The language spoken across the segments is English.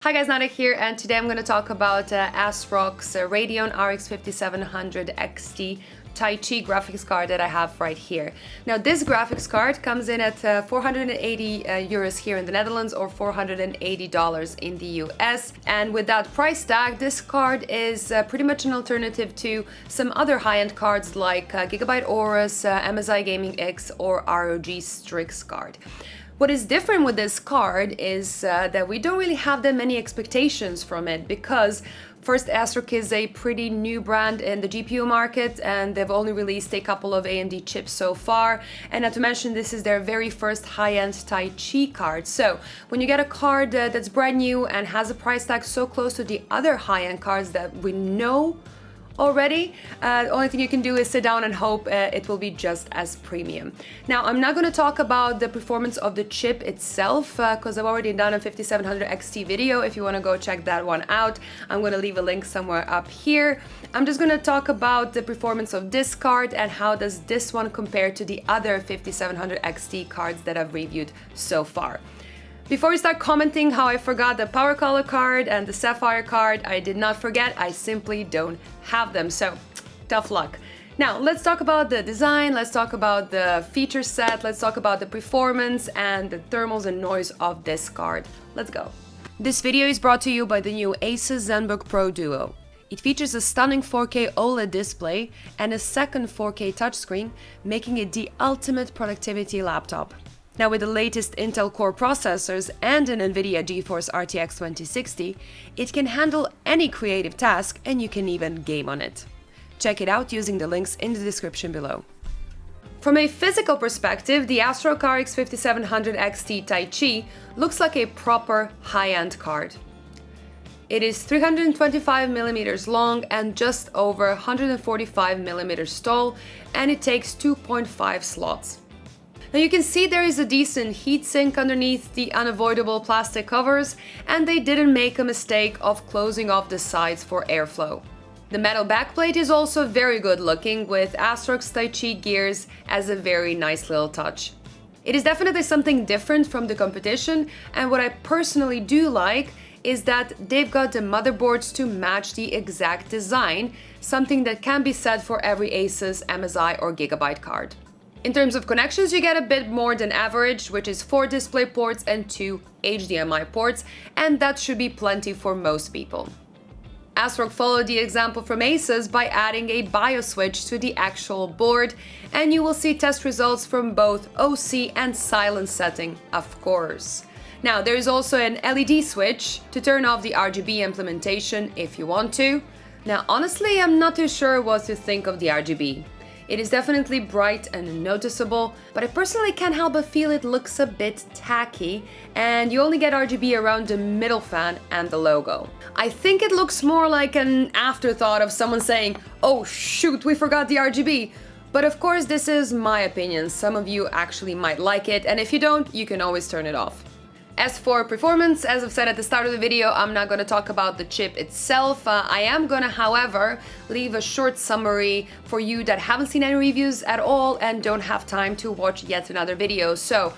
Hi guys, Nada here, and today I'm going to talk about ASRock's Radeon RX 5700 XT Taichi graphics card that I have right here. Now this graphics card comes in at 480 euros here in the Netherlands or $480 in the US, and with that price tag this card is pretty much an alternative to some other high-end cards like Gigabyte Aorus, MSI Gaming X or ROG Strix card. What is different with this card is that we don't really have that many expectations from it because first, ASRock is a pretty new brand in the GPU market and they've only released a couple of AMD chips so far, and not to mention this is their very first high-end Taichi card. So when you get a card that's brand new and has a price tag so close to the other high-end cards that we know already, the only thing you can do is sit down and hope it will be just as premium. Now, I'm not going to talk about the performance of the chip itself because I've already done a 5700 XT video. If you want to go check that one out, I'm going to leave a link somewhere up here. I'm just going to talk about the performance of this card and how does this one compare to the other 5700 XT cards that I've reviewed so far. Before we start commenting how I forgot the Power Color card and the Sapphire card, I did not forget, I simply don't have them, so tough luck. Now, let's talk about the design, let's talk about the feature set, let's talk about the performance and the thermals and noise of this card. Let's go. This video is brought to you by the new Asus ZenBook Pro Duo. It features a stunning 4K OLED display and a second 4K touchscreen, making it the ultimate productivity laptop. Now, with the latest Intel Core processors and an NVIDIA GeForce RTX 2060, it can handle any creative task and you can even game on it. Check it out using the links in the description below. From a physical perspective, the ASRock RX 5700 XT Taichi looks like a proper high-end card. It is 325mm long and just over 145mm tall, and it takes 2.5 slots. Now you can see there is a decent heatsink underneath the unavoidable plastic covers, and they didn't make a mistake of closing off the sides for airflow. The metal backplate is also very good looking, with ASRock's Taichi gears as a very nice little touch. It is definitely something different from the competition, and what I personally do like is that they've got the motherboards to match the exact design, something that can be said for every Asus, MSI or Gigabyte card. In terms of connections, you get a bit more than average, which is 4 display ports and 2 HDMI ports, and that should be plenty for most people. ASRock followed the example from Asus by adding a BIOS switch to the actual board, and you will see test results from both OC and silent setting, of course. Now, there is also an LED switch to turn off the RGB implementation if you want to. Now, honestly, I'm not too sure what to think of the RGB. It is definitely bright and noticeable, but I personally can't help but feel it looks a bit tacky, and you only get RGB around the middle fan and the logo. I think it looks more like an afterthought of someone saying, "Oh shoot, we forgot the RGB." But of course, this is my opinion. Some of you actually might like it, and if you don't, you can always turn it off. As for performance, as I've said at the start of the video, I'm not going to talk about the chip itself. I am going to, however, leave a short summary for you that haven't seen any reviews at all and don't have time to watch yet another video. So,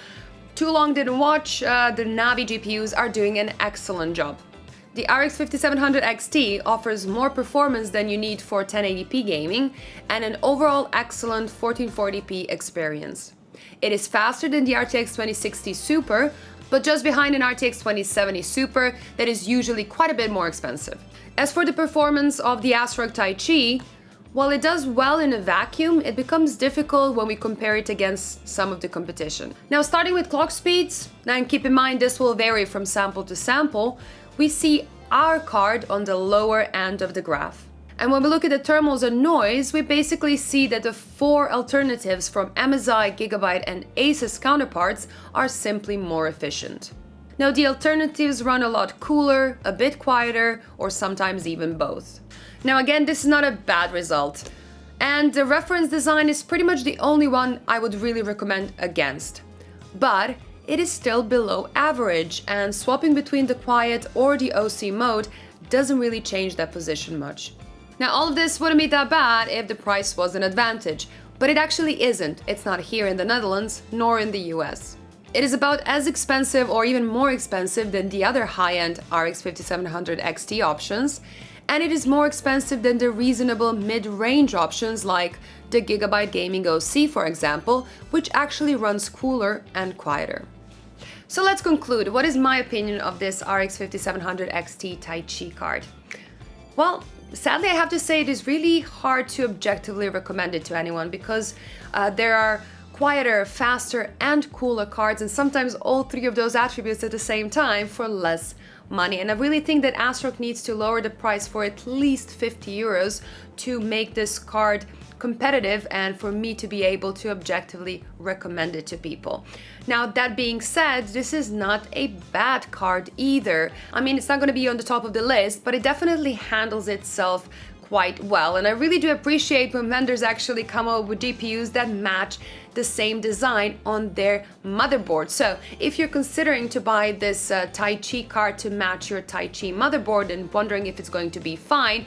too long didn't watch, the Navi GPUs are doing an excellent job. The RX 5700 XT offers more performance than you need for 1080p gaming and an overall excellent 1440p experience. It is faster than the RTX 2060 Super, but just behind an RTX 2070 Super that is usually quite a bit more expensive. As for the performance of the ASRock Taichi, while it does well in a vacuum, it becomes difficult when we compare it against some of the competition. Now, starting with clock speeds, and keep in mind this will vary from sample to sample, we see our card on the lower end of the graph. And when we look at the thermals and noise, we basically see that the 4 alternatives from MSI, Gigabyte and Asus counterparts are simply more efficient. Now, the alternatives run a lot cooler, a bit quieter, or sometimes even both. Now again, this is not a bad result, and the reference design is pretty much the only one I would really recommend against. But it is still below average, and swapping between the quiet or the OC mode doesn't really change that position much. Now, all of this wouldn't be that bad if the price was an advantage, but it actually isn't. It's not here in the Netherlands, nor in the US. It is about as expensive or even more expensive than the other high-end RX 5700 XT options, and it is more expensive than the reasonable mid-range options like the Gigabyte Gaming OC, for example, which actually runs cooler and quieter. So let's conclude. What is my opinion of this RX 5700 XT Taichi card? Well, sadly I have to say it is really hard to objectively recommend it to anyone because there are quieter, faster, and cooler cards, and sometimes all three of those attributes at the same time for less money. And I really think that ASRock needs to lower the price for at least 50 euros to make this card competitive and for me to be able to objectively recommend it to people. Now, that being said, this is not a bad card either. I mean, it's not going to be on the top of the list, but it definitely handles itself quite well. And I really do appreciate when vendors actually come up with GPUs that match the same design on their motherboard. So if you're considering to buy this Taichi card to match your Taichi motherboard and wondering if it's going to be fine,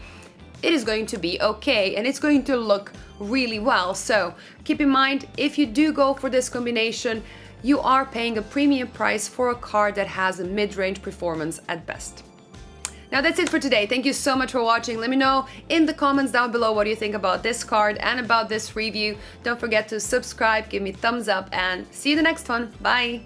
it is going to be okay and it's going to look really well. So keep in mind, if you do go for this combination, you are paying a premium price for a card that has a mid-range performance at best. Now that's it for today. Thank you so much for watching. Let me know in the comments down below what you think about this card and about this review. Don't forget to subscribe, give me thumbs up, and see you in the next one. Bye!